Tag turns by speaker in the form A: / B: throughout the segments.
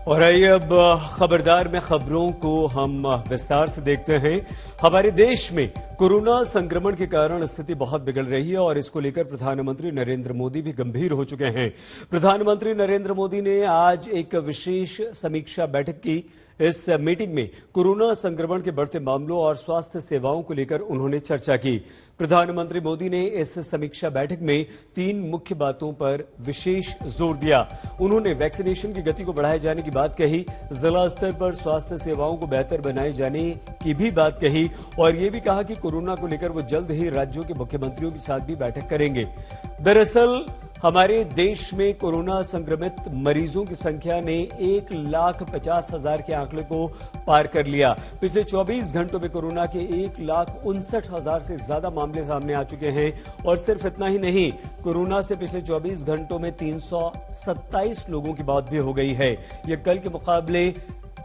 A: और आइए अब खबरदार में खबरों को हम विस्तार से देखते हैं। हमारे देश में कोरोना संक्रमण के कारण स्थिति बहुत बिगड़ रही है और इसको लेकर प्रधानमंत्री नरेंद्र मोदी भी गंभीर हो चुके हैं। प्रधानमंत्री नरेंद्र मोदी ने आज एक विशेष समीक्षा बैठक की। इस मीटिंग में कोरोना संक्रमण के बढ़ते मामलों और स्वास्थ्य सेवाओं को लेकर उन्होंने चर्चा की। प्रधानमंत्री मोदी ने इस समीक्षा बैठक में 3 मुख्य बातों पर विशेष जोर दिया। उन्होंने वैक्सीनेशन की गति को बढ़ाए जाने की बात कही, जिला स्तर पर स्वास्थ्य सेवाओं को बेहतर बनाए जाने की भी बात कही और ये भी कहा कि कोरोना को लेकर वो जल्द ही राज्यों के मुख्यमंत्रियों के साथ भी बैठक करेंगे। दरअसल हमारे देश में कोरोना संक्रमित मरीजों की संख्या ने 1,50,000 के आंकड़े को पार कर लिया। पिछले 24 घंटों में कोरोना के 1,59,000 से ज्यादा मामले सामने आ चुके हैं और सिर्फ इतना ही नहीं, कोरोना से पिछले 24 घंटों में 327 लोगों की मौत भी हो गई है। यह कल के मुकाबले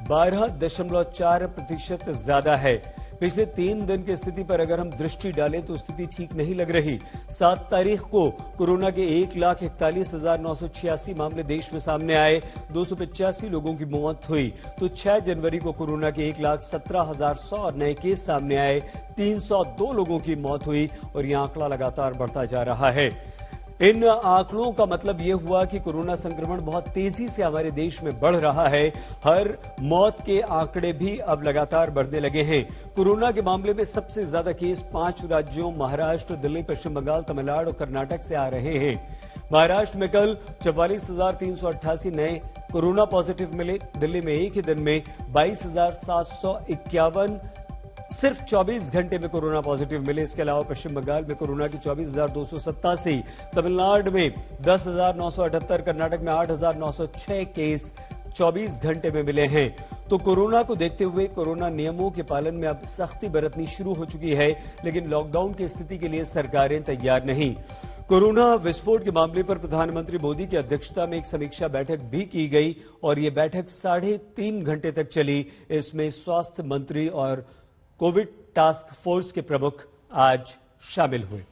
A: 12.4% ज्यादा है। पिछले 3 दिन की स्थिति पर अगर हम दृष्टि डालें तो स्थिति ठीक नहीं लग रही। 7 तारीख को कोरोना के 1,41,986 मामले देश में सामने आए, 285 लोगों की मौत हुई। तो 6 जनवरी को कोरोना के 1,17,100 नए केस सामने आए, 302 लोगों की मौत हुई और यह आंकड़ा लगातार बढ़ता जा रहा है। इन आंकड़ों का मतलब यह हुआ कि कोरोना संक्रमण बहुत तेजी से हमारे देश में बढ़ रहा है। हर मौत के आंकड़े भी अब लगातार बढ़ने लगे हैं। कोरोना के मामले में सबसे ज्यादा केस 5 राज्यों महाराष्ट्र, दिल्ली, पश्चिम बंगाल, तमिलनाडु और कर्नाटक से आ रहे हैं। महाराष्ट्र में कल 44,388 नए कोरोना पॉजिटिव मिले। दिल्ली में एक ही दिन में 22,751 सिर्फ 24 घंटे में कोरोना पॉजिटिव मिले। इसके अलावा पश्चिम बंगाल में कोरोना की 24,287, तमिलनाडु में 10,978, कर्नाटक में 8,906 केस 24 घंटे में मिले हैं। तो कोरोना को देखते हुए कोरोना नियमों के पालन में अब सख्ती बरतनी शुरू हो चुकी है, लेकिन लॉकडाउन की स्थिति के लिए सरकारें तैयार नहीं। कोरोना विस्फोट के मामले पर प्रधानमंत्री मोदी की अध्यक्षता में एक समीक्षा बैठक भी की गई और ये बैठक 3.5 घंटे तक चली। इसमें स्वास्थ्य मंत्री और कोविड टास्क फोर्स के प्रमुख आज शामिल हुए।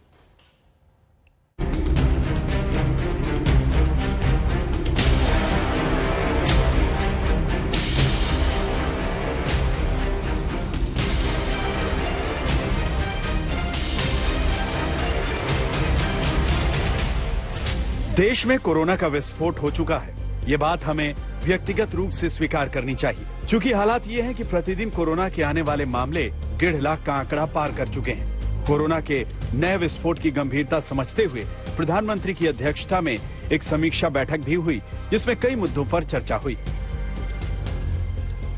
B: देश में कोरोना का विस्फोट हो चुका है। ये बात हमें व्यक्तिगत रूप से स्वीकार करनी चाहिए, क्योंकि हालात ये हैं कि प्रतिदिन कोरोना के आने वाले मामले 1.5 लाख का आंकड़ा पार कर चुके हैं। कोरोना के नए विस्फोट की गंभीरता समझते हुए प्रधानमंत्री की अध्यक्षता में एक समीक्षा बैठक भी हुई, जिसमें कई मुद्दों पर चर्चा हुई।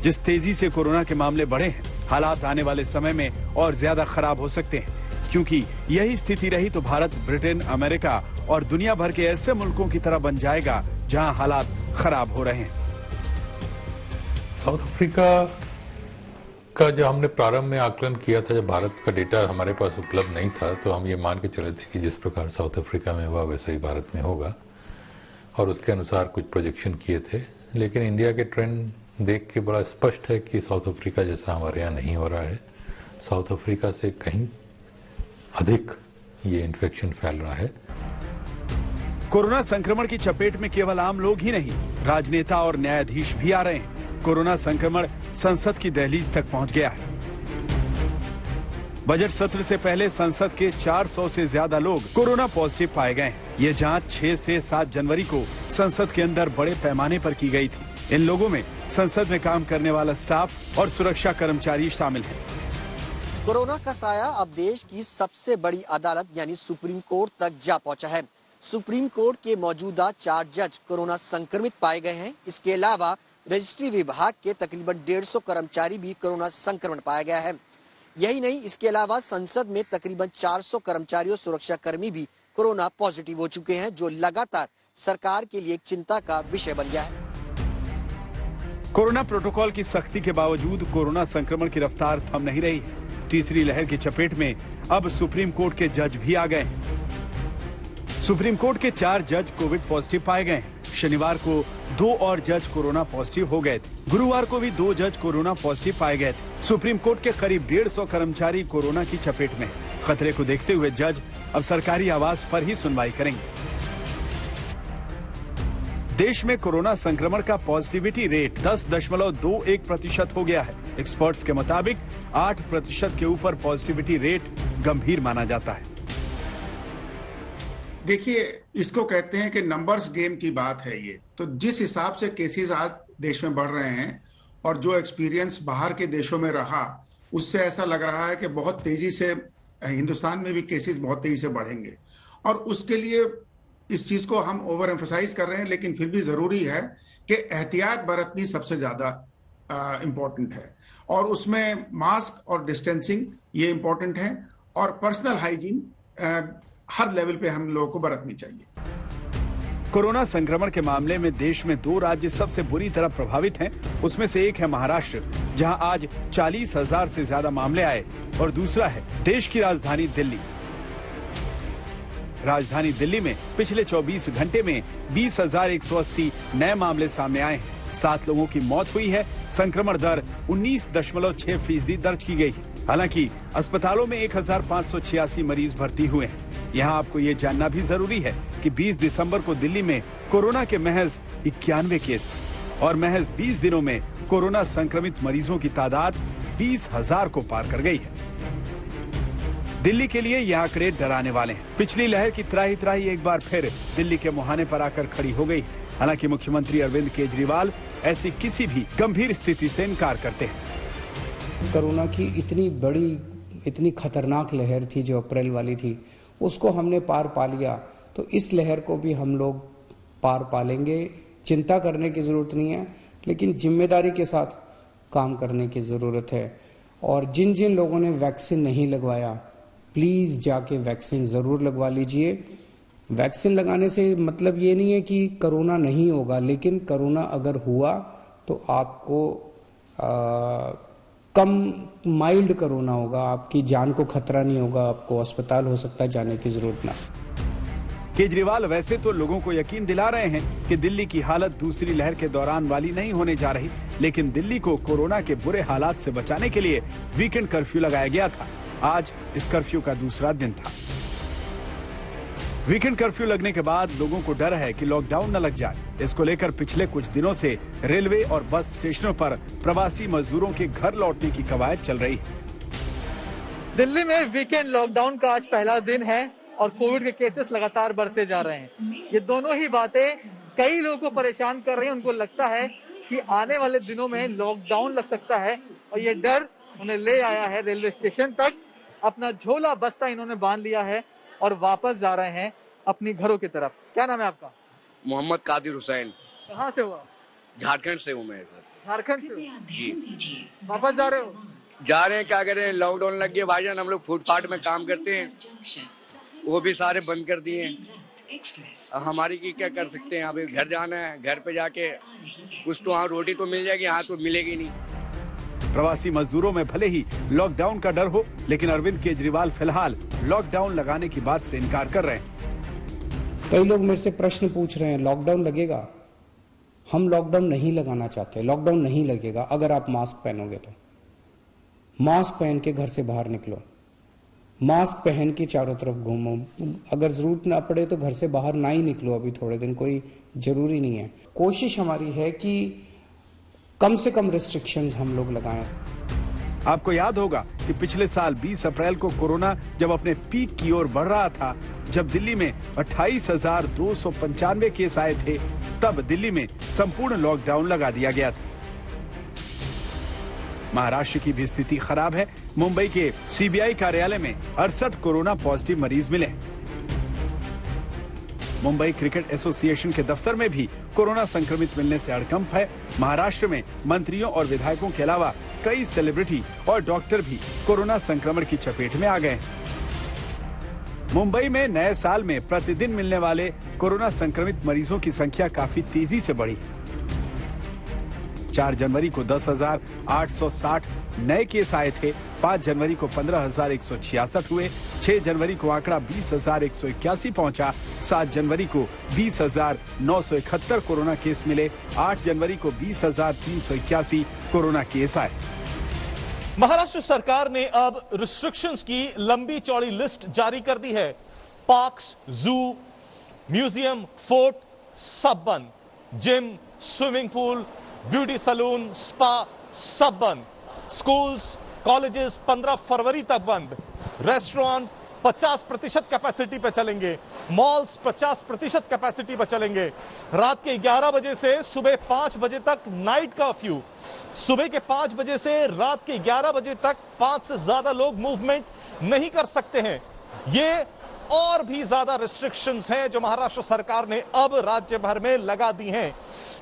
B: जिस तेजी से कोरोना के मामले बढ़े हैं, हालात आने वाले समय में और ज्यादा खराब हो सकते हैं, क्योंकि यही स्थिति रही तो भारत, ब्रिटेन, अमेरिका और दुनिया भर के ऐसे मुल्कों की तरह बन जाएगा जहां हालात खराब हो रहे हैं।
C: साउथ अफ्रीका का जब हमने प्रारंभ में आकलन किया था, जब भारत का डेटा हमारे पास उपलब्ध नहीं था, तो हम ये मान के चले थे कि जिस प्रकार साउथ अफ्रीका में हुआ वैसे ही भारत में होगा और उसके अनुसार कुछ प्रोजेक्शन किए थे। लेकिन इंडिया के ट्रेंड देख के बड़ा स्पष्ट है कि साउथ अफ्रीका जैसा हमारे यहाँ नहीं हो रहा है। साउथ अफ्रीका से कहीं अधिक ये इन्फेक्शन फैल रहा है।
B: कोरोना संक्रमण की चपेट में केवल आम लोग ही नहीं, राजनेता और न्यायाधीश भी आ रहे हैं। कोरोना संक्रमण संसद की दहलीज तक पहुंच गया है। बजट सत्र से पहले संसद के 400 से ज्यादा लोग कोरोना पॉजिटिव पाए गए। ये जांच 6 से 7 जनवरी को संसद के अंदर बड़े पैमाने पर की गई थी। इन लोगों में संसद में काम करने वाला स्टाफ और सुरक्षा कर्मचारी शामिल हैं।
D: कोरोना का साया अब देश की सबसे बड़ी अदालत यानी सुप्रीम कोर्ट तक जा पहुंचा है। सुप्रीम कोर्ट के मौजूदा 4 जज कोरोना संक्रमित पाए गए हैं। इसके अलावा रजिस्ट्री विभाग के तकरीबन 150 कर्मचारी भी कोरोना संक्रमण पाया गया है। यही नहीं, इसके अलावा संसद में तकरीबन 400 कर्मचारी और सुरक्षा कर्मी भी कोरोना पॉजिटिव हो चुके हैं, जो लगातार सरकार के लिए एक चिंता का विषय बन गया है।
B: कोरोना प्रोटोकॉल की सख्ती के बावजूद कोरोना संक्रमण की रफ्तार थम नहीं रही। तीसरी लहर की चपेट में अब सुप्रीम कोर्ट के जज भी आ गए। सुप्रीम कोर्ट के 4 जज कोविड पॉजिटिव पाए गए। शनिवार को 2 और जज कोरोना पॉजिटिव हो गए थे। गुरुवार को भी 2 जज कोरोना पॉजिटिव पाए गए थे। सुप्रीम कोर्ट के करीब 150 कर्मचारी कोरोना की चपेट में। खतरे को देखते हुए जज अब सरकारी आवाज पर ही सुनवाई करेंगे। देश में कोरोना संक्रमण का पॉजिटिविटी रेट 10.21% हो गया है। एक्सपर्ट्स के मुताबिक 8% के ऊपर पॉजिटिविटी रेट गंभीर माना जाता है।
E: देखिए, इसको कहते हैं कि नंबर्स गेम की बात है ये। तो जिस हिसाब से केसेस आज देश में बढ़ रहे हैं और जो एक्सपीरियंस बाहर के देशों में रहा, उससे ऐसा लग रहा है कि बहुत तेजी से हिंदुस्तान में भी केसेस बहुत तेजी से बढ़ेंगे। और उसके लिए इस चीज को हम ओवर एम्फसाइज कर रहे हैं, लेकिन फिर भी जरूरी है कि एहतियात बरतनी सबसे ज्यादा इम्पोर्टेंट है। और उसमें मास्क और डिस्टेंसिंग ये इम्पोर्टेंट है, और पर्सनल हाइजीन हर लेवल पे हम लोगों को बरतनी चाहिए।
B: कोरोना संक्रमण के मामले में देश में 2 राज्य सबसे बुरी तरह प्रभावित हैं। उसमें से एक है महाराष्ट्र, जहां आज 40,000 से ज्यादा मामले आए, और दूसरा है देश की राजधानी दिल्ली। राजधानी दिल्ली में पिछले 24 घंटे में 20,180 नए मामले सामने आए हैं। 7 लोगों की मौत हुई है। संक्रमण दर 19.6% दर्ज की गई है। हालांकि अस्पतालों में 1,586 मरीज भर्ती हुए हैं। यहाँ आपको ये जानना भी जरूरी है कि 20 दिसंबर को दिल्ली में कोरोना के महज 91 केस थे, और महज 20 दिनों में कोरोना संक्रमित मरीजों की तादाद 20,000 को पार कर गई है। दिल्ली के लिए ये आंकड़े डराने वाले हैं। पिछली लहर की त्राही एक बार फिर दिल्ली के मुहाने पर आकर खड़ी हो गई। हालांकि मुख्यमंत्री अरविंद केजरीवाल ऐसी किसी भी गंभीर स्थिति से इनकार करते हैं।
F: कोरोना की इतनी बड़ी, इतनी खतरनाक लहर थी जो अप्रैल वाली थी, उसको हमने पार पा लिया, तो इस लहर को भी हम लोग पार पा लेंगे। चिंता करने की जरूरत नहीं है, लेकिन जिम्मेदारी के साथ काम करने की जरूरत है। और जिन जिन लोगों ने वैक्सीन नहीं लगवाया, प्लीज जाके वैक्सीन जरूर लगवा लीजिए। वैक्सीन लगाने से मतलब ये नहीं है कि कोरोना नहीं होगा, लेकिन कोरोना अगर हुआ तो आपको कम माइल्ड कोरोना होगा, आपकी जान को खतरा नहीं होगा, आपको अस्पताल हो सकता है जाने की जरूरत ना।
B: केजरीवाल वैसे तो लोगों को यकीन दिला रहे हैं कि दिल्ली की हालत दूसरी लहर के दौरान वाली नहीं होने जा रही, लेकिन दिल्ली को कोरोना के बुरे हालात से बचाने के लिए वीकेंड कर्फ्यू लगाया गया था। आज इस कर्फ्यू का दूसरा दिन था। वीकेंड कर्फ्यू लगने के बाद लोगों को डर है कि लॉकडाउन न लग जाए। इसको लेकर पिछले कुछ दिनों से रेलवे और बस स्टेशनों पर प्रवासी मजदूरों के घर लौटने की कवायद चल रही है।
G: दिल्ली में वीकेंड लॉकडाउन का आज पहला दिन है और कोविड के केसेस लगातार बढ़ते जा रहे हैं। ये दोनों ही बातें कई लोगों को परेशान कर रही हैं। उनको लगता है कि आने वाले दिनों में लॉकडाउन लग सकता है, और ये डर उन्हें ले आया है रेलवे स्टेशन तक। अपना झोला बस्ता इन्होंने बांध लिया है और वापस जा रहे हैं अपनी घरों की तरफ। क्या नाम है आपका?
H: मोहम्मद कादिर हुसैन।
G: कहाँ से हुआ?
H: झारखंड से हूँ मैं सर।
G: झारखंड से
H: जी।
G: वापस जा रहे हो?
H: जा रहे हैं, क्या करें, लॉकडाउन लग गया भाईजान। हम लोग फुटपाथ में काम करते हैं, वो भी सारे बंद कर दिए हैं। हमारी की क्या कर सकते हैं, अभी घर जाना है, घर पे जाके कुछ तो वहाँ रोटी तो मिल जाएगी, यहाँ तो मिलेगी नहीं।
B: प्रवासी मजदूरों में भले ही लॉकडाउन का डर हो, लेकिन अरविंद केजरीवाल फिलहाल लॉकडाउन लगाने की बात से इनकार कर रहे हैं।
F: कई लोग मेरे से प्रश्न पूछ रहे हैं, लॉकडाउन लगेगा? हम लॉकडाउन नहीं लगाना चाहते। लॉकडाउन नहीं लगेगा अगर आप मास्क पहनोगे तो। मास्क पहन के घर से बाहर निकलो, मास्क पहन के चारों तरफ घूमो। अगर जरूरत ना पड़े तो घर से बाहर ना ही निकलो अभी थोड़े दिन, कोई जरूरी नहीं है। कोशिश हमारी है कि कम से कम रिस्ट्रिक्शंस हम लोग लगाएं।
B: आपको याद होगा कि पिछले साल 20 अप्रैल को कोरोना जब अपने पीक की ओर बढ़ रहा था, जब दिल्ली में 28,295 केस आए थे, तब दिल्ली में संपूर्ण लॉकडाउन लगा दिया गया था। महाराष्ट्र की भी स्थिति खराब है। मुंबई के सीबीआई कार्यालय में 68 कोरोना पॉजिटिव मरीज मिले। मुंबई क्रिकेट एसोसिएशन के दफ्तर में भी कोरोना संक्रमित मिलने से हड़कंप है। महाराष्ट्र में मंत्रियों और विधायकों के अलावा कई सेलिब्रिटी और डॉक्टर भी कोरोना संक्रमण की चपेट में आ गए। मुंबई में नए साल में प्रतिदिन मिलने वाले कोरोना संक्रमित मरीजों की संख्या काफी तेजी से बढ़ी। 4 जनवरी को 10,860 नए केस आए थे। 5 जनवरी को 15,166 हुए। 6 जनवरी को आंकड़ा 20,181 पहुंचा। 7 जनवरी को 20,971 कोरोना केस मिले। 8 जनवरी को 20,381 कोरोना केस आए।
I: महाराष्ट्र सरकार ने अब रिस्ट्रिक्शंस की लंबी चौड़ी लिस्ट जारी कर दी है। पार्क्स, जू, म्यूजियम, फोर्ट सब बंद। Gym, swimming pool, beauty salon, spa सब बंद। स्कूल्स, कॉलेजेस 15 फरवरी तक बंद। रेस्टोरेंट 50% कैपेसिटी पे चलेंगे। मॉल्स 50% कैपेसिटी पे चलेंगे। रात के 11 बजे से सुबह 5 बजे तक नाइट कर्फ्यू। सुबह के 5 बजे से रात के 11 बजे तक 5 से ज्यादा लोग मूवमेंट नहीं कर सकते हैं। ये और भी ज्यादा रिस्ट्रिक्शंस हैं जो महाराष्ट्र सरकार ने अब राज्य भर में लगा दी हैं।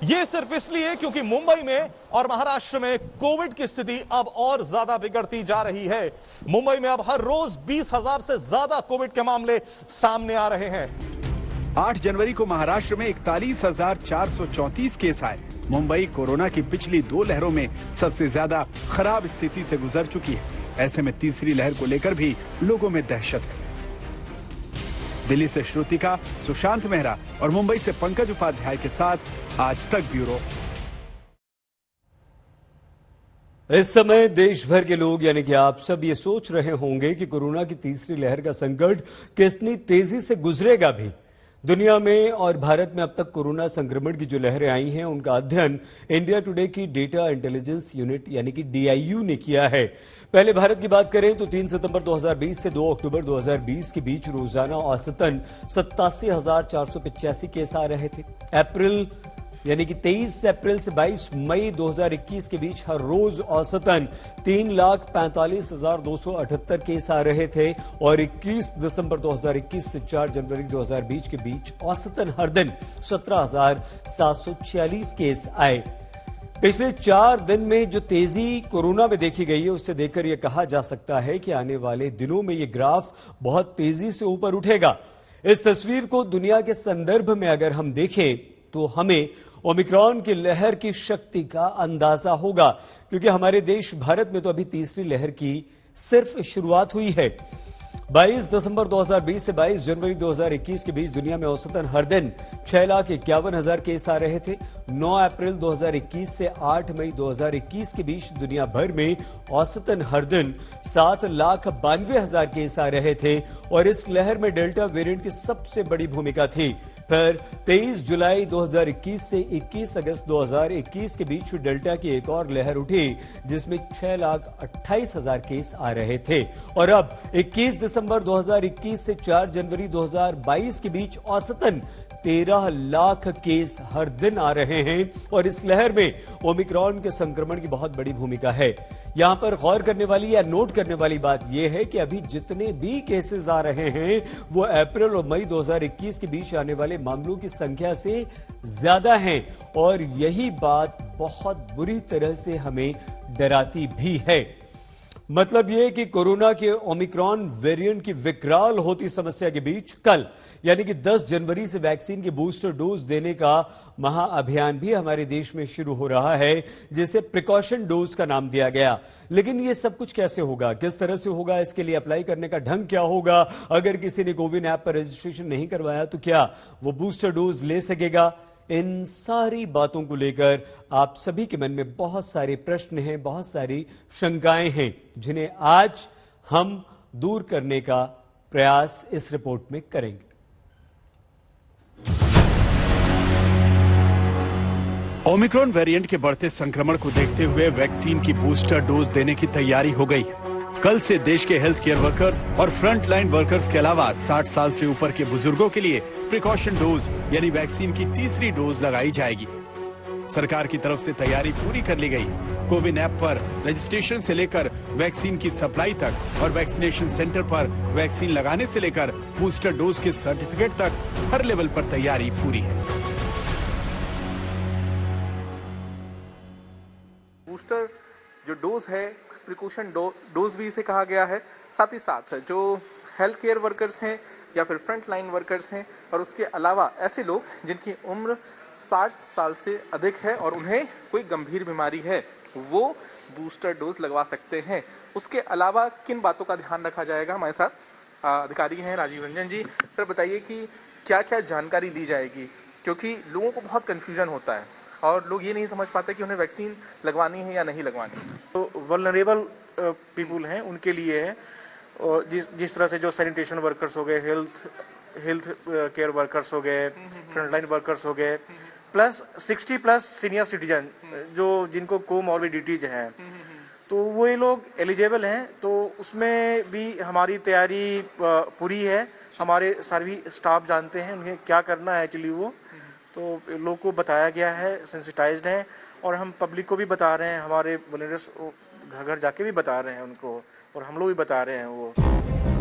I: ये सिर्फ इसलिए क्योंकि मुंबई में और महाराष्ट्र में कोविड की स्थिति अब और ज्यादा बिगड़ती जा रही है। मुंबई में अब हर रोज 20,000 से ज्यादा कोविड के मामले सामने आ रहे हैं।
B: 8 जनवरी को महाराष्ट्र में 41,434 केस आए। मुंबई कोरोना की पिछली 2 लहरों में सबसे ज्यादा खराब स्थिति से गुजर चुकी है। ऐसे में तीसरी लहर को लेकर भी लोगों में दहशत है। दिल्ली से श्रुतिका, सुशांत मेहरा और मुंबई से पंकज उपाध्याय के साथ आज तक ब्यूरो।
A: इस समय देश भर के लोग यानी कि आप सब ये सोच रहे होंगे कि कोरोना की तीसरी लहर का संकट कितनी तेजी से गुजरेगा भी। दुनिया में और भारत में अब तक कोरोना संक्रमण की जो लहरें आई हैं उनका अध्ययन इंडिया टुडे की डेटा इंटेलिजेंस यूनिट यानी कि DIU ने किया है। पहले भारत की बात करें तो 3 सितंबर 2020 से 2 अक्टूबर 2020 के बीच रोजाना औसतन 87,485 केस आ रहे थे। अप्रैल यानी कि 23 अप्रैल से 22 मई 2021 के बीच हर रोज औसतन 3,45,278 केस आ रहे थे और 21 दिसंबर 2021 से 4 जनवरी 2020 के बीच औसतन हर दिन 17,746 केस आए। पिछले 4 दिन में जो तेजी कोरोना में देखी गई है उससे देखकर यह कहा जा सकता है कि आने वाले दिनों में यह ग्राफ बहुत तेजी से ऊपर उठेगा। इस तस्वीर को दुनिया के संदर्भ में अगर हम देखें तो हमें ओमिक्रॉन की लहर की शक्ति का अंदाजा होगा, क्योंकि हमारे देश भारत में तो अभी तीसरी लहर की सिर्फ शुरुआत हुई है। 22 दिसंबर 2020 से 22 जनवरी 2021 के बीच दुनिया में औसतन हर दिन 6,51,000 केस आ रहे थे। 9 अप्रैल 2021 से 8 मई 2021 के बीच दुनिया भर में औसतन हर दिन 7,92,000 केस आ रहे थे और इस लहर में डेल्टा वेरिएंट की सबसे बड़ी भूमिका थी। फिर 23 जुलाई 2021 से 21 अगस्त 2021 के बीच डेल्टा की एक और लहर उठी जिसमें 6,28,000 केस आ रहे थे और अब 21 दिसंबर 2021 से 4 जनवरी 2022 के बीच औसतन 13 लाख केस हर दिन आ रहे हैं और इस लहर में ओमिक्रॉन के संक्रमण की बहुत बड़ी भूमिका है। यहां पर गौर करने वाली या नोट करने वाली बात यह है कि अभी जितने भी केसेस आ रहे हैं वो अप्रैल और मई 2021 के बीच आने वाले मामलों की संख्या से ज्यादा हैं और यही बात बहुत बुरी तरह से हमें डराती भी है। मतलब यह कि कोरोना के ओमिक्रॉन वेरिएंट की विकराल होती समस्या के बीच कल यानी कि 10 जनवरी से वैक्सीन की बूस्टर डोज देने का महाअभियान भी हमारे देश में शुरू हो रहा है, जिसे प्रिकॉशन डोज का नाम दिया गया। लेकिन यह सब कुछ कैसे होगा, किस तरह से होगा, इसके लिए अप्लाई करने का ढंग क्या होगा, अगर किसी ने कोविन ऐप पर रजिस्ट्रेशन नहीं करवाया तो क्या वो बूस्टर डोज ले सकेगा? इन सारी बातों को लेकर आप सभी के मन में बहुत सारे प्रश्न हैं, बहुत सारी शंकाएं हैं, जिन्हें आज हम दूर करने का प्रयास इस रिपोर्ट में करेंगे।
B: ओमिक्रॉन वेरिएंट के बढ़ते संक्रमण को देखते हुए वैक्सीन की बूस्टर डोज देने की तैयारी हो गई है। कल से देश के हेल्थ केयर वर्कर्स और फ्रंट लाइन वर्कर्स के अलावा 60 साल से ऊपर के बुजुर्गों के लिए प्रिकॉशन डोज यानी वैक्सीन की तीसरी डोज लगाई जाएगी। सरकार की तरफ से तैयारी पूरी कर ली गई। कोविन ऐप पर रजिस्ट्रेशन से लेकर वैक्सीन की सप्लाई तक और वैक्सीनेशन सेंटर पर वैक्सीन लगाने से लेकर बूस्टर डोज के सर्टिफिकेट तक हर लेवल पर तैयारी पूरी है।
J: बूस्टर जो डोज है प्रिकॉशन डोज भी इसे कहा गया है। साथ ही साथ जो हेल्थ केयर वर्कर्स हैं या फिर फ्रंट लाइन वर्कर्स हैं और उसके अलावा ऐसे लोग जिनकी उम्र 60 साल से अधिक है और उन्हें कोई गंभीर बीमारी है वो बूस्टर डोज लगवा सकते हैं। उसके अलावा किन बातों का ध्यान रखा जाएगा, हमारे साथ अधिकारी हैं राजीव रंजन जी। सर बताइए कि क्या क्या जानकारी ली जाएगी, क्योंकि लोगों को बहुत कन्फ्यूजन होता है और लोग ये नहीं समझ पाते कि उन्हें वैक्सीन लगवानी है या नहीं लगवानी।
K: तो वल्नरेबल पीपुल हैं उनके लिए है, और जिस तरह से जो सैनिटेशन वर्कर्स हो गए, हेल्थ केयर वर्कर्स हो गए, फ्रंटलाइन वर्कर्स हो गए, प्लस 60 प्लस सीनियर सिटीजन जो जिनको कोमॉर्बिडिटीज हैं, तो वो ये लोग एलिजिबल हैं। तो उसमें भी हमारी तैयारी पूरी है। हमारे सभी स्टाफ जानते हैं उन्हें क्या करना है एक्चुअली वो, तो लोगों को बताया गया है, सेंसिटाइज्ड हैं, और हम पब्लिक को भी बता रहे हैं, हमारे वॉलंटियर्स घर घर जाके भी बता रहे हैं उनको, और हम लोग भी बता रहे हैं वो।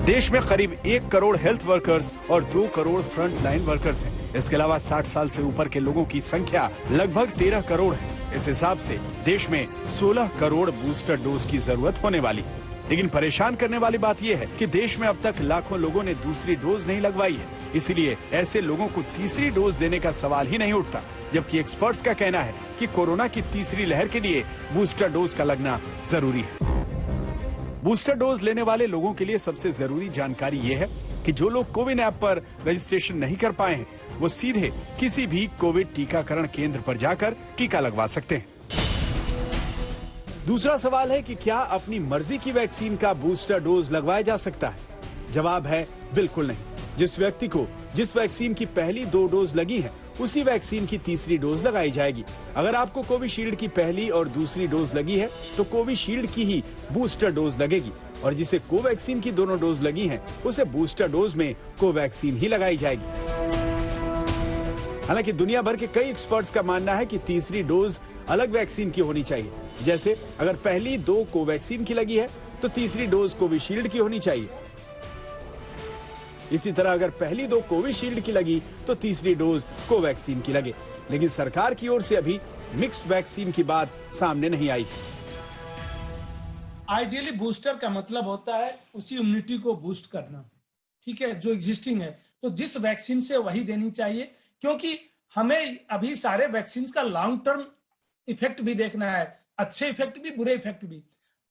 B: देश में करीब 1 करोड़ हेल्थ वर्कर्स और 2 करोड़ फ्रंट लाइन वर्कर्स हैं। इसके अलावा 60 साल से ऊपर के लोगों की संख्या लगभग 13 करोड़ है। इस हिसाब से देश में 16 करोड़ बूस्टर डोज की जरूरत होने वाली है। लेकिन परेशान करने वाली बात यह है कि देश में अब तक लाखों लोगों ने दूसरी डोज नहीं लगवाई है, इसलिए ऐसे लोगों को तीसरी डोज देने का सवाल ही नहीं उठता। जबकि एक्सपर्ट्स का कहना है कि कोरोना की तीसरी लहर के लिए बूस्टर डोज का लगना जरूरी है। बूस्टर डोज लेने वाले लोगों के लिए सबसे जरूरी जानकारी ये है कि जो लोग कोविन ऐप पर रजिस्ट्रेशन नहीं कर पाए हैं, वो सीधे किसी भी कोविड टीकाकरण केंद्र पर जाकर टीका लगवा सकते हैं। दूसरा सवाल है कि क्या अपनी मर्जी की वैक्सीन का बूस्टर डोज लगवाया जा सकता है? जवाब है बिल्कुल नहीं। जिस व्यक्ति को जिस वैक्सीन की पहली 2 डोज लगी है, उसी वैक्सीन की तीसरी डोज लगाई जाएगी। अगर आपको कोविशील्ड की पहली और दूसरी डोज लगी है, तो कोविशील्ड की ही बूस्टर डोज लगेगी, और जिसे कोवैक्सीन की दोनों डोज लगी हैं, उसे बूस्टर डोज में कोवैक्सीन ही लगाई जाएगी। हालांकि दुनिया भर के कई एक्सपर्ट्स का मानना है कि तीसरी डोज अलग वैक्सीन की होनी चाहिए। जैसे अगर पहली 2 कोवैक्सीन की लगी है, तो तीसरी डोज कोविशील्ड की होनी चाहिए। इसी तरह अगर पहली 2 कोविशील्ड की लगी, तो तीसरी डोज कोवैक्सीन की लगे। लेकिन सरकार की ओर से अभी मिक्स्ड वैक्सीन की बात सामने नहीं आई।
L: आइडियली बूस्टर का मतलब होता है उसी इम्यूनिटी को बूस्ट करना, ठीक है, जो एग्जिस्टिंग है। तो जिस वैक्सीन से वही देनी चाहिए, क्योंकि हमें अभी सारे वैक्सीन का लॉन्ग टर्म इफेक्ट भी देखना है, अच्छे इफेक्ट भी, बुरे इफेक्ट भी।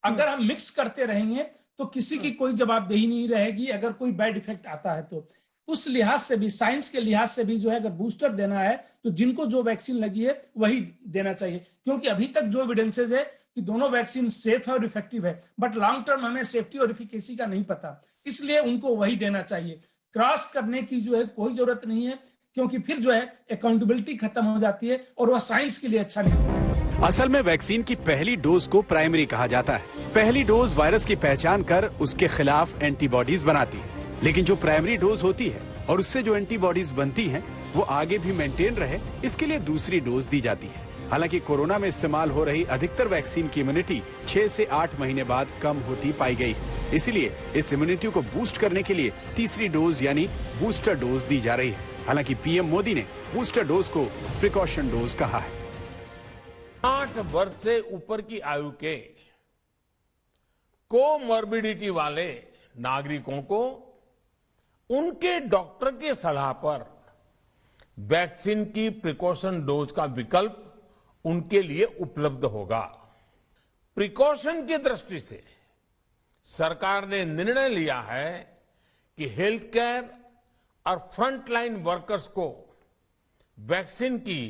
L: अगर हम मिक्स करते रहेंगे तो किसी की कोई जवाबदेही नहीं रहेगी अगर कोई बैड इफेक्ट आता है। तो उस लिहाज से भी, साइंस के लिहाज से भी जो है, अगर बूस्टर देना है तो जिनको जो वैक्सीन लगी है वही देना चाहिए, क्योंकि अभी तक जो एविडेंसेज है कि दोनों वैक्सीन सेफ है और इफेक्टिव है, बट लॉन्ग टर्म हमें सेफ्टी और एफिकेसी का नहीं पता, इसलिए उनको वही देना चाहिए। क्रॉस करने की जो है कोई जरूरत नहीं है, क्योंकि फिर जो है अकाउंटेबिलिटी खत्म हो जाती है और वह साइंस के लिए अच्छा नहीं है।
B: असल में वैक्सीन की पहली डोज को प्राइमरी कहा जाता है। पहली डोज वायरस की पहचान कर उसके खिलाफ एंटीबॉडीज बनाती है, लेकिन जो प्राइमरी डोज होती है और उससे जो एंटीबॉडीज बनती हैं, वो आगे भी मेंटेन रहे, इसके लिए दूसरी डोज दी जाती है। हालांकि कोरोना में इस्तेमाल हो रही अधिकतर वैक्सीन की इम्यूनिटी 6 से 8 महीने बाद कम होती पाई गई, इसलिए इस इम्यूनिटी को बूस्ट करने के लिए तीसरी डोज यानी बूस्टर डोज दी जा रही है। हालांकि पीएम मोदी ने बूस्टर डोज को प्रिकॉशन डोज कहा है।
M: 8 वर्ष से ऊपर की आयु के कोमॉर्बिडिटी वाले नागरिकों को उनके डॉक्टर की सलाह पर वैक्सीन की प्रिकॉशन डोज का विकल्प उनके लिए उपलब्ध होगा। प्रिकॉशन की दृष्टि से सरकार ने निर्णय लिया है कि हेल्थ केयर और फ्रंटलाइन वर्कर्स को वैक्सीन की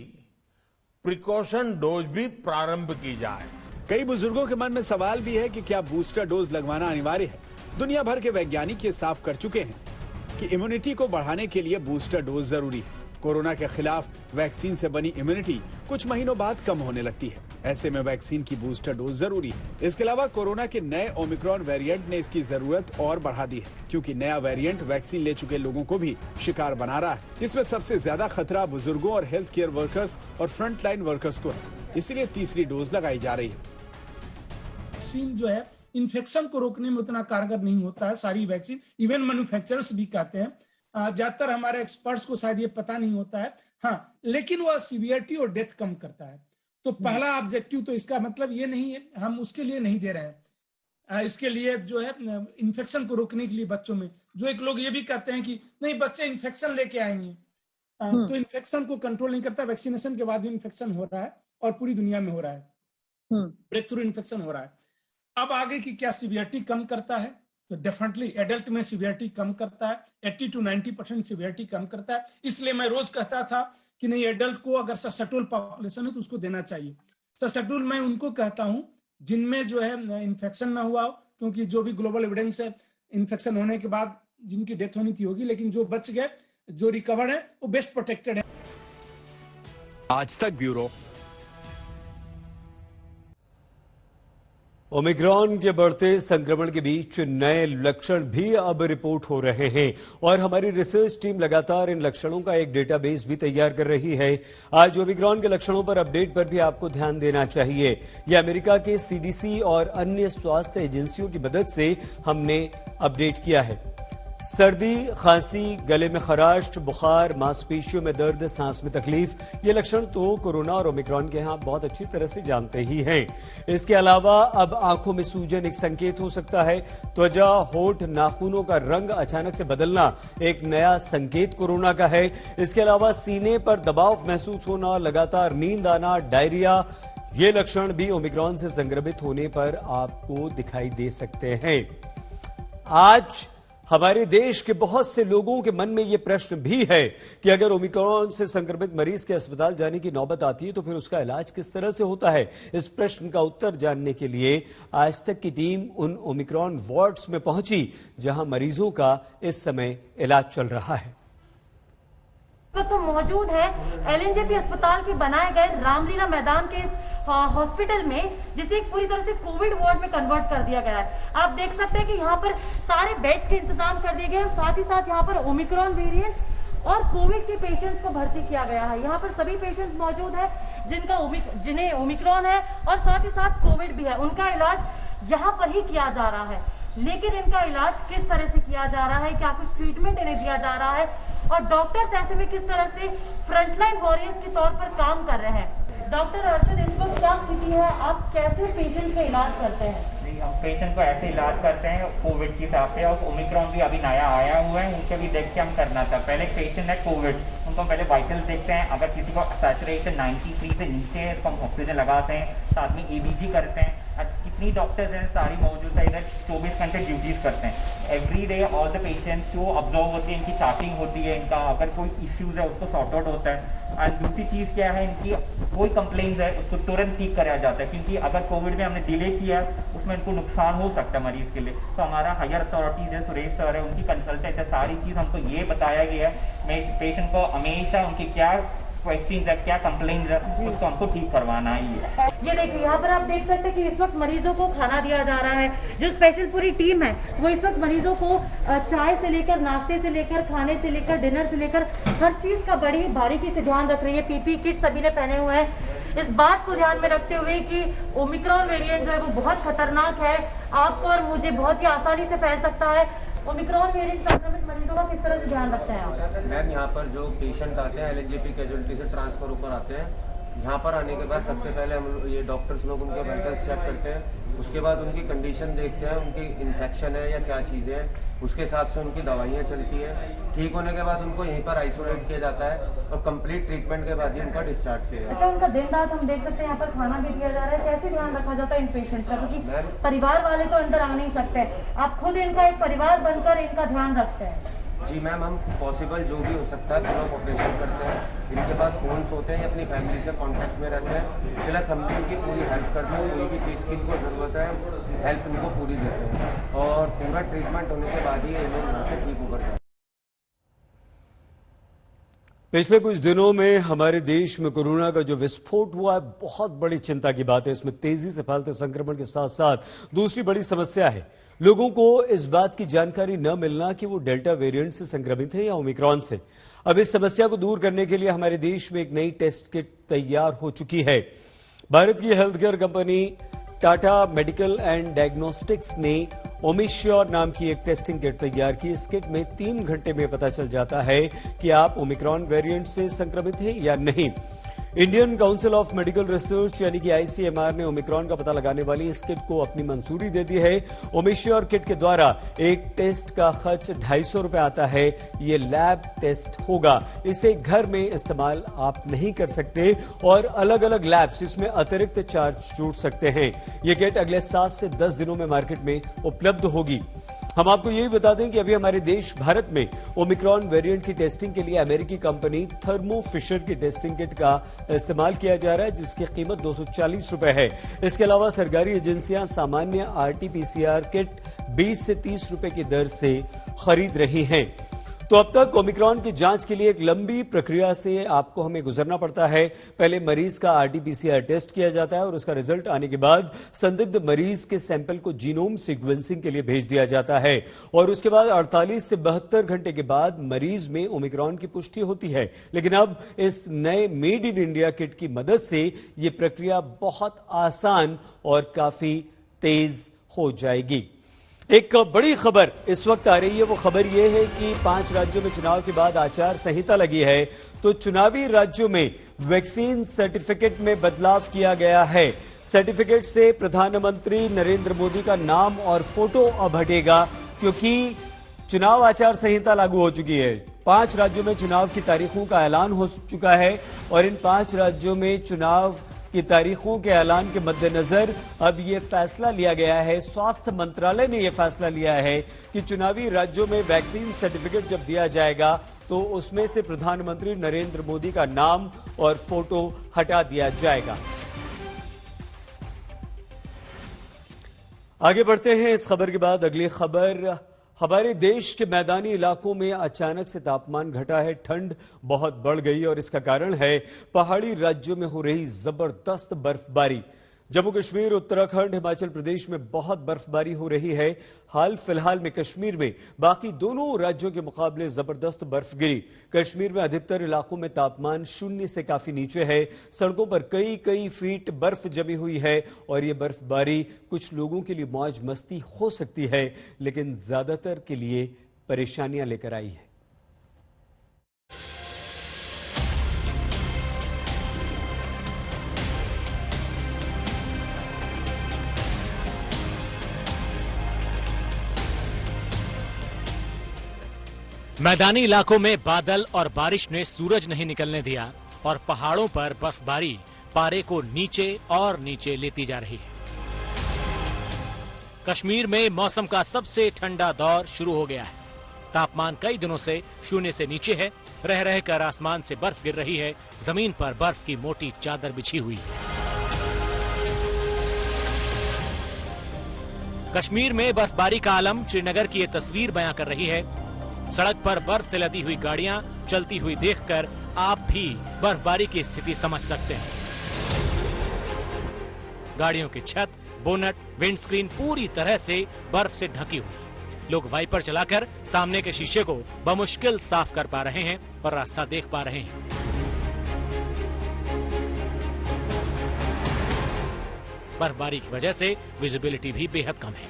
M: प्रिकॉशन डोज भी प्रारंभ की जाए।
B: कई बुजुर्गों के मन में सवाल भी है कि क्या बूस्टर डोज लगवाना अनिवार्य है। दुनिया भर के वैज्ञानिक ये साफ कर चुके हैं कि इम्यूनिटी को बढ़ाने के लिए बूस्टर डोज जरूरी है। कोरोना के खिलाफ वैक्सीन से बनी इम्यूनिटी कुछ महीनों बाद कम होने लगती है, ऐसे में वैक्सीन की बूस्टर डोज जरूरी है। इसके अलावा कोरोना के नए ओमिक्रॉन वेरिएंट ने इसकी जरूरत और बढ़ा दी है, क्योंकि नया वेरिएंट वैक्सीन ले चुके लोगों को भी शिकार बना रहा है। इसमें सबसे ज्यादा खतरा बुजुर्गों और हेल्थ केयर वर्कर्स और फ्रंट लाइन वर्कर्स को है, इसलिए तीसरी डोज लगाई जा रही है।
L: वैक्सीन जो है इन्फेक्शन को रोकने में उतना कारगर नहीं होता है सारी वैक्सीन, इवन मैन्युफैक्चरर्स भी कहते हैं। ज्यादातर हमारे एक्सपर्ट्स को शायद ये पता नहीं होता है, हाँ, लेकिन वह सीवियरिटी और डेथ कम करता है। तो पहला ऑब्जेक्टिव तो इसका मतलब ये नहीं है, हम उसके लिए नहीं दे रहे हैं। इसके लिए जो है इन्फेक्शन को रोकने के लिए बच्चों में, जो एक लोग ये भी कहते हैं कि नहीं बच्चे इन्फेक्शन लेके आएंगे, तो इन्फेक्शन को कंट्रोल नहीं करता। वैक्सीनेशन के बाद भी इन्फेक्शन हो रहा है और पूरी दुनिया में हो रहा है, ब्रेक थ्रू इन्फेक्शन हो रहा है। अब आगे की क्या सीवियरिटी कम करता है, तो डेफिनेटली एडल्ट में सीवियरिटी कम करता है, 80 to 90% सीवियरिटी कम करता है। इसलिए मैं रोज कहता था कि नहीं, एडल्ट को अगर ससेप्टेबल पॉपुलेशन है तो उसको देना चाहिए। ससेप्टेबल मैं उनको कहता हूं जिनमें जो है इन्फेक्शन ना हुआ हो, क्योंकि जो भी ग्लोबल एविडेंस है इन्फेक्शन होने के बाद जिनकी डेथ होनी थी होगी, लेकिन जो बच गए, जो रिकवर है, वो बेस्ट प्रोटेक्टेड है।
B: आज तक ब्यूरो।
A: ओमिक्रॉन के बढ़ते संक्रमण के बीच नए लक्षण भी अब रिपोर्ट हो रहे हैं और हमारी रिसर्च टीम लगातार इन लक्षणों का एक डेटाबेस भी तैयार कर रही है। आज ओमिक्रॉन के लक्षणों पर अपडेट पर भी आपको ध्यान देना चाहिए। यह अमेरिका के सीडीसी और अन्य स्वास्थ्य एजेंसियों की मदद से हमने अपडेट किया है। सर्दी, खांसी, गले में खराश, बुखार, मांसपेशियों में दर्द, सांस में तकलीफ, ये लक्षण तो कोरोना और ओमिक्रॉन के यहां बहुत अच्छी तरह से जानते ही हैं। इसके अलावा अब आंखों में सूजन एक संकेत हो सकता है। त्वचा, होठ, नाखूनों का रंग अचानक से बदलना एक नया संकेत कोरोना का है। इसके अलावा सीने पर दबाव महसूस होना, लगातार नींद आना, डायरिया, ये लक्षण भी ओमिक्रॉन से संक्रमित होने पर आपको दिखाई दे सकते हैं। आज हमारे देश के बहुत से लोगों के मन में यह प्रश्न भी है कि अगर ओमिक्रॉन से संक्रमित मरीज के अस्पताल जाने की नौबत आती है तो फिर उसका इलाज किस तरह से होता है। इस प्रश्न का उत्तर जानने के लिए आज तक की टीम उन ओमिक्रॉन वार्ड्स में पहुंची जहां मरीजों का इस समय इलाज चल रहा है।
N: तो मौजूद है एलएनजेपी अस्पताल के बनाए गए रामलीला मैदान के हॉस्पिटल में, जिसे एक पूरी तरह से कोविड वार्ड में कन्वर्ट कर दिया गया है। आप देख सकते हैं कि यहाँ पर सारे बेड्स के इंतजाम कर दिए गए हैं। साथ ही साथ यहाँ पर ओमिक्रॉन वेरिएंट और कोविड के पेशेंट्स को भर्ती किया गया है। यहाँ पर सभी पेशेंट्स मौजूद है जिन्हें ओमिक्रॉन है और साथ ही साथ कोविड भी है। उनका इलाज यहाँ पर ही किया जा रहा है। लेकिन इनका इलाज किस तरह से किया जा रहा है, क्या कुछ ट्रीटमेंट इन्हें दिया जा रहा है और डॉक्टर्स ऐसे में किस तरह से फ्रंटलाइन वॉरियर्स के तौर पर काम कर रहे हैं। डॉक्टर अर्शद, इस वक्त क्या स्थिति है, आप कैसे पेशेंट्स का इलाज करते हैं?
O: जी, हम पेशेंट को ऐसे इलाज करते हैं कोविड के हिसाब से, और ओमिक्रॉन भी अभी नया आया हुआ है, उनके भी देख के हम करना था। पहले एक पेशेंट है कोविड, उनको पहले वाइटल्स देखते हैं। अगर किसी को सैचुरेशन 93 से नीचे है तो हम ऑक्सीजन लगाते हैं, साथ में एबीजी करते हैं। कितनी डॉक्टर्स हैं, सारी मौजूद है इधर, 24 घंटे ड्यूटीज करते हैं। Every day all the patients जो ऑब्जर्व होती है, इनकी चार्टिंग होती है, इनका अगर कोई इश्यूज है उसको सॉर्ट आउट होता है। और दूसरी चीज़ क्या है, इनकी कोई कंप्लेंट है उसको तुरंत ठीक कराया जाता है, क्योंकि अगर कोविड में हमने डिले किया उसमें इनको नुकसान हो सकता है मरीज के लिए। तो हमारा हायर अथॉरिटीज है, सुरेश सर है, उनकी कंसल्टेंट है, सारी चीज़ हमको ये बताया गया है पेशेंट को हमेशा उनकी क्या क्वेश्चन है, क्या कंप्लेंट है, उसको हमको ठीक करवाना है।
N: ये देखिए, यहाँ पर आप देख सकते हैं कि इस वक्त मरीजों को खाना दिया जा रहा है। जो स्पेशल पूरी टीम है वो इस वक्त मरीजों को चाय से लेकर, नाश्ते से लेकर, खाने से लेकर, डिनर से लेकर हर चीज का बड़ी बारीकी से ध्यान रख रही है। पीपी किट सभी ने पहने हुए हैं, इस बात को ध्यान में रखते हुए कि ओमिक्रॉन वेरिएंट जो है वो बहुत खतरनाक है, आपको और मुझे बहुत ही आसानी से फैल सकता है। ओमिक्रॉन वेरिएंट संक्रमित मरीजों का किस तरह से ध्यान रखते हैं आप?
P: मैम, यहाँ पर जो पेशेंट आते हैं एलएनजेपी कैजुअलिटी से ट्रांसफर होकर आते हैं, यहाँ पर आने के बाद सबसे पहले हम ये डॉक्टर्स लोग उनके वाइटल्स चेक करते हैं। उसके बाद उनकी कंडीशन देखते हैं, उनकी इन्फेक्शन है या क्या चीज़ें हैं, उसके हिसाब से उनकी दवाइयाँ चलती हैं। ठीक होने के बाद उनको यहीं पर आइसोलेट किया जाता है और कंप्लीट ट्रीटमेंट के बाद ही उनका डिस्चार्ज किया जाता है।
N: अच्छा, उनका दिन रात हम देख सकते हैं यहाँ पर खाना भी दिया जा रहा है। कैसे ध्यान रखा जाता है इन पेशेंट्स का, क्योंकि परिवार वाले तो अंदर आ नहीं सकते, आप खुद इनका एक परिवार बनकर इनका ध्यान रखते हैं?
P: जी मैम, हम पॉसिबल जो भी हो सकता है पूरा ऑपरेशन करते हैं। इनके पास फोन्स होते हैं, अपनी फैमिली से कांटेक्ट में रहते हैं, प्लस हम भी इनकी पूरी हेल्प करते हैं। कोई भी चीज़ की इनको ज़रूरत है, हेल्प इनको पूरी देते हैं और पूरा ट्रीटमेंट होने के बाद ही ये लोग यहाँ से ठीक होकर जाते हैं।
A: पिछले कुछ दिनों में हमारे देश में कोरोना का जो विस्फोट हुआ है, बहुत बड़ी चिंता की बात है। इसमें तेजी से फैलते संक्रमण के साथ साथ दूसरी बड़ी समस्या है लोगों को इस बात की जानकारी न मिलना कि वो डेल्टा वेरिएंट से संक्रमित है या ओमिक्रॉन से। अब इस समस्या को दूर करने के लिए हमारे देश में एक नई टेस्ट किट तैयार हो चुकी है। भारत की health care company Tata medical and diagnostics ने ओमिश्योर नाम की एक टेस्टिंग किट तैयार की। इस किट में 3 घंटे में पता चल जाता है कि आप ओमिक्रॉन वेरिएंट से संक्रमित हैं या नहीं। Indian council of medical research यानी कि आईसीएमआर ने ओमिक्रॉन का पता लगाने वाली इस किट को अपनी मंजूरी दे दी है। ओमिश्योर किट के द्वारा एक टेस्ट का खर्च 250 रुपए आता है। ये लैब टेस्ट होगा, इसे घर में इस्तेमाल आप नहीं कर सकते और अलग अलग लैब्स इसमें अतिरिक्त चार्ज जोड़ सकते हैं। ये किट अगले 7 से 10 दिनों में मार्केट में उपलब्ध होगी। हम आपको यही बता दें कि अभी हमारे देश भारत में ओमिक्रॉन वेरिएंट की टेस्टिंग के लिए अमेरिकी कंपनी थर्मो फिशर की टेस्टिंग किट का इस्तेमाल किया जा रहा है, जिसकी कीमत 240 रुपए है। इसके अलावा सरकारी एजेंसियां सामान्य आरटी-पीसीआर किट 20 से 30 रुपए की दर से खरीद रही हैं। तो अब तक ओमिक्रॉन की जांच के लिए एक लंबी प्रक्रिया से आपको हमें गुजरना पड़ता है। पहले मरीज का आरटी-पीसीआर टेस्ट किया जाता है और उसका रिजल्ट आने के बाद संदिग्ध मरीज के सैंपल को जीनोम सीक्वेंसिंग के लिए भेज दिया जाता है और उसके बाद 48 से 72 घंटे के बाद मरीज में ओमिक्रॉन की पुष्टि होती है। लेकिन अब इस नए मेड इन इंडिया किट की मदद से ये प्रक्रिया बहुत आसान और काफी तेज हो जाएगी। एक बड़ी खबर इस वक्त आ रही है, वो खबर ये है कि 5 राज्यों में चुनाव के बाद आचार संहिता लगी है, तो चुनावी राज्यों में वैक्सीन सर्टिफिकेट में बदलाव किया गया है। सर्टिफिकेट से प्रधानमंत्री नरेंद्र मोदी का नाम और फोटो अब हटेगा, क्योंकि चुनाव आचार संहिता लागू हो चुकी है। 5 राज्यों में चुनाव की तारीखों का ऐलान हो चुका है और इन 5 राज्यों में चुनाव की तारीखों के ऐलान के मद्देनजर अब यह फैसला लिया गया है, स्वास्थ्य मंत्रालय ने यह फैसला लिया है कि चुनावी राज्यों में वैक्सीन सर्टिफिकेट जब दिया जाएगा तो उसमें से प्रधानमंत्री नरेंद्र मोदी का नाम और फोटो हटा दिया जाएगा। आगे बढ़ते हैं इस खबर के बाद अगली खबर। हमारे देश के मैदानी इलाकों में अचानक से तापमान घटा है, ठंड बहुत बढ़ गई और इसका कारण है पहाड़ी राज्यों में हो रही जबरदस्त बर्फबारी। जम्मू कश्मीर, उत्तराखंड, हिमाचल प्रदेश में बहुत बर्फबारी हो रही है। हाल फिलहाल में कश्मीर में बाकी दोनों राज्यों के मुकाबले जबरदस्त बर्फ गिरी। कश्मीर में अधिकतर इलाकों में तापमान 0 से काफी नीचे है। सड़कों पर कई फीट बर्फ जमी हुई है और ये बर्फबारी कुछ लोगों के लिए मौज मस्ती हो सकती है, लेकिन ज्यादातर के लिए परेशानियां लेकर आई है।
Q: मैदानी इलाकों में बादल और बारिश ने सूरज नहीं निकलने दिया और पहाड़ों पर बर्फबारी पारे को नीचे और नीचे लेती जा रही है। कश्मीर में मौसम का सबसे ठंडा दौर शुरू हो गया है। तापमान कई दिनों से 0 से नीचे है। रह रहकर आसमान से बर्फ गिर रही है। जमीन पर बर्फ की मोटी चादर बिछी हुई है। कश्मीर में बर्फबारी का आलम श्रीनगर की ये तस्वीर बयां कर रही है। सड़क पर बर्फ से लदी हुई गाड़ियां चलती हुई देखकर आप भी बर्फबारी की स्थिति समझ सकते हैं। गाड़ियों की छत, बोनट, विंडस्क्रीन पूरी तरह से बर्फ से ढकी हुई। लोग वाइपर चलाकर सामने के शीशे को बमुश्किल साफ कर पा रहे हैं और रास्ता देख पा रहे हैं। बर्फबारी की वजह से विजिबिलिटी भी बेहद कम है।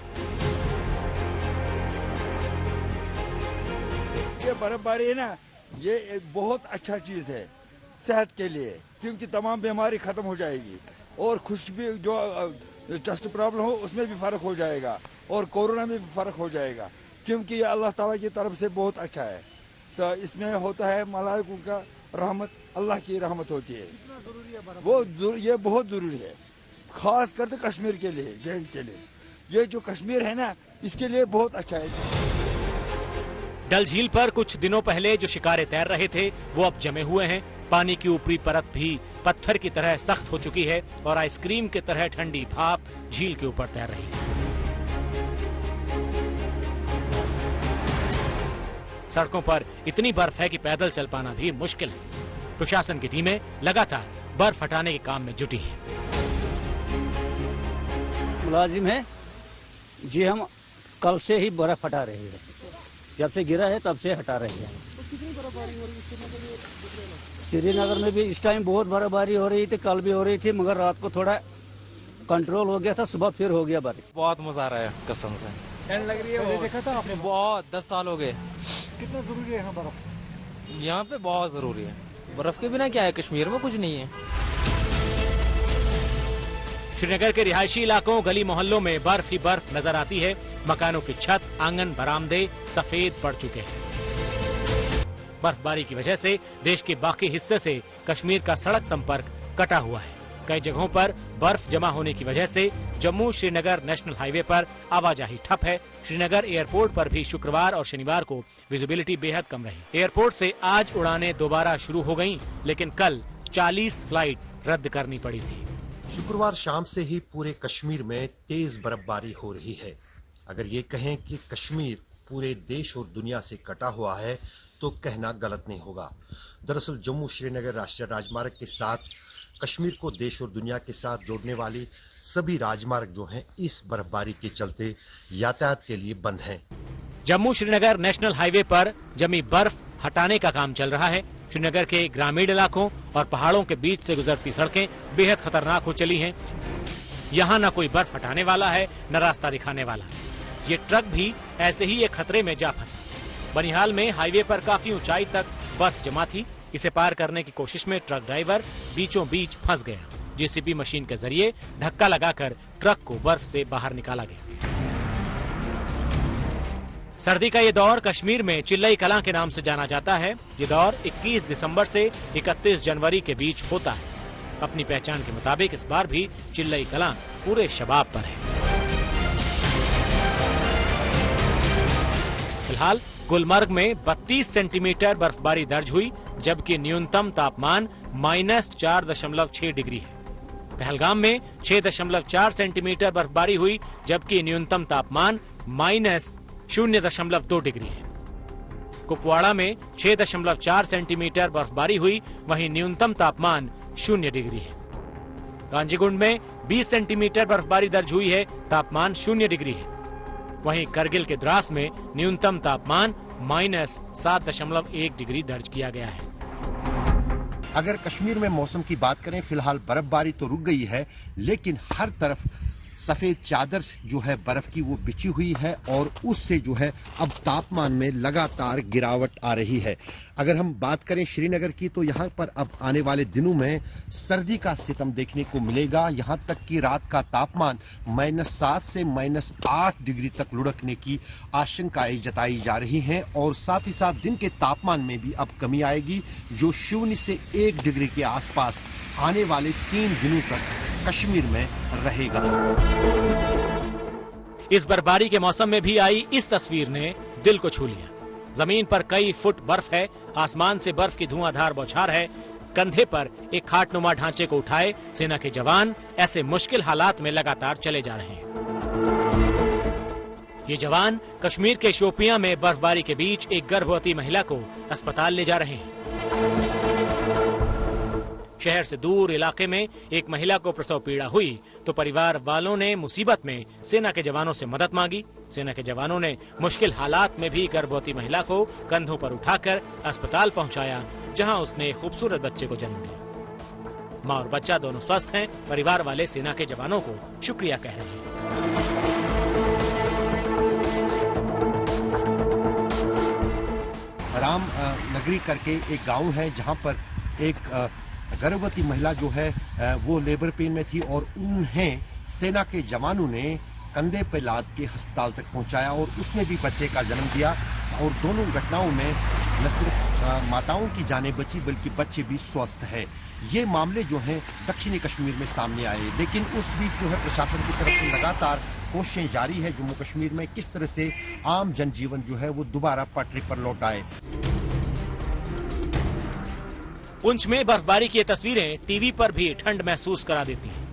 R: ये बर्फबारी है ना, ये एक बहुत अच्छा चीज है सेहत के लिए, क्योंकि तमाम बीमारी खत्म हो जाएगी और खुशबू जो चेस्ट प्रॉब्लम हो उसमें भी फर्क हो जाएगा और कोरोना में भी फर्क हो जाएगा, क्योंकि ये अल्लाह ताला की तरफ से बहुत अच्छा है। तो इसमें होता है मलाइकों का रहमत, अल्लाह की रहमत होती है। ये बहुत जरूरी है, खास कर कश्मीर के लिए, जैन के लिए। ये जो कश्मीर है ना, इसके लिए बहुत अच्छा है।
Q: डल झील पर कुछ दिनों पहले जो शिकारे तैर रहे थे वो अब जमे हुए हैं। पानी की ऊपरी परत भी पत्थर की तरह सख्त हो चुकी है और आइसक्रीम की तरह ठंडी भाप झील के ऊपर तैर रही है। सड़कों पर इतनी बर्फ है कि पैदल चल पाना भी मुश्किल है। प्रशासन की टीमें लगातार बर्फ हटाने के काम में जुटी हैं।
S: मुलाजिम है जी, हम कल से ही बर्फ हटा रहे हैं। जब से गिरा है तब से हटा रहे हैं। श्रीनगर में भी इस टाइम बहुत बर्फबारी हो रही थी, कल भी हो रही थी, मगर रात को थोड़ा कंट्रोल हो गया था, सुबह फिर हो गया बारिश।
T: बहुत मजा आ रहा है कसम से।
S: ठंड लग रही है।
T: देखा था आपने? बहुत 10 साल हो गए।
S: कितना जरूरी है यहाँ बर्फ?
T: यहाँ पे बहुत जरूरी है। बर्फ के बिना क्या है, कश्मीर में कुछ नहीं है।
Q: श्रीनगर के रिहायशी इलाकों, गली मोहल्लों में बर्फ ही बर्फ नजर आती है। मकानों की छत, आंगन, बरामदे सफेद पड़ चुके हैं। बर्फबारी की वजह से देश के बाकी हिस्से से कश्मीर का सड़क संपर्क कटा हुआ है। कई जगहों पर बर्फ जमा होने की वजह से जम्मू श्रीनगर नेशनल हाईवे पर आवाजाही ठप है। श्रीनगर एयरपोर्ट पर भी शुक्रवार और शनिवार को विजिबिलिटी बेहद कम रही। एयरपोर्ट से आज उड़ानें दोबारा शुरू हो गयीं, लेकिन कल 40 फ्लाइट रद्द करनी पड़ी थी।
U: शुक्रवार शाम से ही पूरे कश्मीर में तेज बर्फबारी हो रही है। अगर ये कहें कि कश्मीर पूरे देश और दुनिया से कटा हुआ है, तो कहना गलत नहीं होगा। दरअसल जम्मू श्रीनगर राष्ट्रीय राजमार्ग के साथ कश्मीर को देश और दुनिया के साथ जोड़ने वाली सभी राजमार्ग जो हैं इस बर्फबारी के चलते यातायात के लिए बंद हैं।
Q: जम्मू श्रीनगर नेशनल हाईवे पर जमी बर्फ हटाने का काम चल रहा है। श्रीनगर के ग्रामीण इलाकों और पहाड़ों के बीच से गुजरती सड़कें बेहद खतरनाक हो चली हैं। यहाँ न कोई बर्फ हटाने वाला है न रास्ता दिखाने वाला। ये ट्रक भी ऐसे ही एक खतरे में जा फंसा। बनिहाल में हाईवे पर काफी ऊंचाई तक बर्फ जमा थी। इसे पार करने की कोशिश में ट्रक ड्राइवर बीचों बीच फंस गया। जेसीबी मशीन के जरिए धक्का लगाकर ट्रक को बर्फ से बाहर निकाला गया। सर्दी का ये दौर कश्मीर में चिल्लई कलां के नाम से जाना जाता है। ये दौर 21 दिसंबर से 31 जनवरी के बीच होता है। अपनी पहचान के मुताबिक इस बार भी चिल्लई कलां पूरे शबाब पर है। फिलहाल गुलमर्ग में 32 सेंटीमीटर बर्फबारी दर्ज हुई, जबकि न्यूनतम तापमान -4.6 डिग्री है। पहलगाम में 6.4 सेंटीमीटर बर्फबारी हुई, जबकि न्यूनतम तापमान -0.2 डिग्री है। कुपवाड़ा में 6.4 सेंटीमीटर बर्फबारी हुई, वहीं न्यूनतम तापमान 0 डिग्री है। कांजीगुंड में 20 सेंटीमीटर बर्फबारी दर्ज हुई है, तापमान 0 डिग्री है। वहीं करगिल के द्रास में न्यूनतम तापमान -7.1 डिग्री दर्ज किया गया है।
U: अगर कश्मीर में मौसम की बात करें, फिलहाल बर्फबारी तो रुक गई है, लेकिन हर तरफ सफेद चादर जो है बर्फ की वो बिछी हुई है और उससे जो है अब तापमान में लगातार गिरावट आ रही है। अगर हम बात करें श्रीनगर की, तो यहाँ पर अब आने वाले दिनों में सर्दी का सितम देखने को मिलेगा। यहाँ तक कि रात का तापमान -7 से -8 डिग्री तक लुढ़कने की आशंकाएं जताई जा रही हैं और साथ ही साथ दिन के तापमान में भी अब कमी आएगी, जो 0 से 1 डिग्री के आसपास आने वाले 3 दिनों तक कश्मीर में रहेगा।
Q: इस बर्फबारी के मौसम में भी आई इस तस्वीर ने दिल को छू लिया। जमीन पर कई फुट बर्फ है, आसमान से बर्फ की धुआंधार बौछार है। कंधे पर एक खाटनुमा ढांचे को उठाए सेना के जवान ऐसे मुश्किल हालात में लगातार चले जा रहे हैं। ये जवान कश्मीर के शोपियां में बर्फबारी के बीच एक गर्भवती महिला को अस्पताल ले जा रहे हैं। शहर से दूर इलाके में एक महिला को प्रसव पीड़ा हुई तो परिवार वालों ने मुसीबत में सेना के जवानों से मदद मांगी। सेना के जवानों ने मुश्किल हालात में भी गर्भवती महिला को कंधों पर उठाकर अस्पताल पहुंचाया, जहां उसने खूबसूरत बच्चे को जन्म दिया। मां और बच्चा दोनों स्वस्थ हैं। परिवार वाले सेना के जवानों को शुक्रिया कह रहे हैं।
U: राम नगरी करके एक गांव है, जहां पर एक गर्भवती महिला जो है वो लेबर पेन में थी और उन्हें सेना के जवानों ने कंधे पे लाद के अस्पताल तक पहुंचाया और उसने भी बच्चे का जन्म दिया। और दोनों घटनाओं में न सिर्फ माताओं की जानें बची, बल्कि बच्चे भी स्वस्थ हैं। ये मामले जो हैं दक्षिणी कश्मीर में सामने आए, लेकिन उस बीच जो है प्रशासन की तरफ से लगातार कोशिशें जारी है जम्मू कश्मीर में किस तरह से आम जनजीवन जो है वो दोबारा पटरी पर लौट आए।
Q: पुंछ में बर्फबारी की तस्वीरें टीवी पर भी ठंड महसूस करा देती हैं।